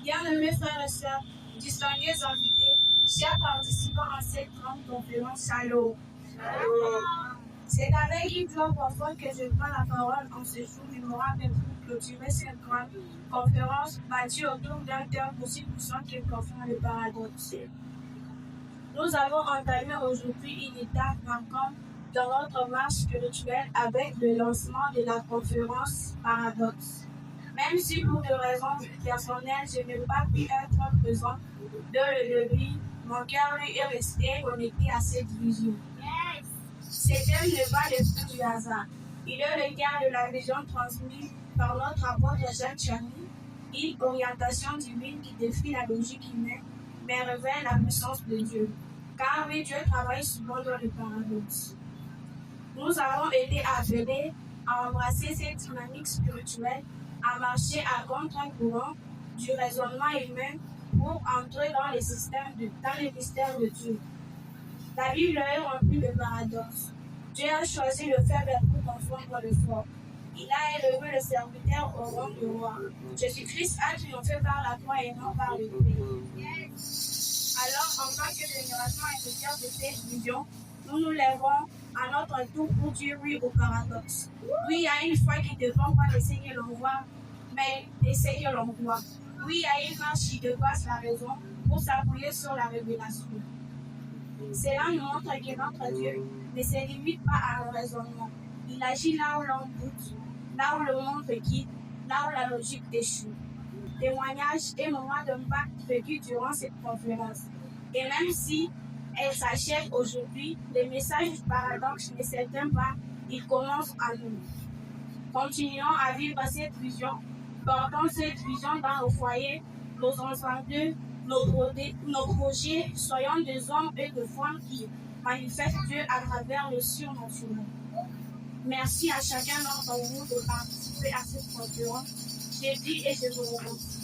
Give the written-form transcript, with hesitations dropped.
Bien-aimés frères et sœurs, distingués invités, chers participants à cette grande conférence, Shalom. C'est avec une joie profonde que je prends la parole en ce jour mémorable pour clôturer cette grande conférence bâtie autour d'un thème aussi puissant que confirme le paradoxe. Nous avons entamé aujourd'hui une étape marquante dans notre marche spirituelle avec le lancement de la conférence Paradoxe. Même si pour des raisons personnelles, je n'ai pas pu être présent dans le début, mon cœur est resté connecté à cette vision. Ce thème ne va le fruit du hasard. Il est le cœur de la vision transmise par notre apôtre Jacques Chani, une orientation divine qui défie la logique humaine, mais révèle la puissance de Dieu. Car oui, Dieu travaille souvent dans le paradoxe. Nous avons été appelés à embrasser cette dynamique spirituelle, à marcher à contre-courant du raisonnement humain pour entrer dans les mystères de Dieu. La Bible est remplie de paradoxes. Dieu a choisi le faible pour confondre le fort. Il a élevé le serviteur au rang de roi. Jésus-Christ a triomphé par la croix et non par le pays. Alors, en tant que génération héritière de cette vision, nous nous lèvons à notre tour pour dire oui au paradoxe. Oui à une foi qui ne dépend pas d'essayer l'envoi, mais d'essayer l'envoi. Oui à une marche qui dépasse la raison pour s'appuyer sur la révélation. Cela nous montre que notre Dieu ne se limite pas à un raisonnement. Il agit là où l'on doute, là où le monde quitte, là où la logique échoue. Témoignages et moments d'impact vécus durant cette conférence. Et même si elle s'achève aujourd'hui, le message du paradoxe ne s'éteint pas, il commence à nous. Continuons à vivre cette vision, portons cette vision dans nos foyers, nos enfants d'eux, nos projets, soyons des hommes et des femmes qui manifestent Dieu à travers le surnaturel. Merci à chacun d'entre vous de participer à cette conférence. Je dis et je vous remercie.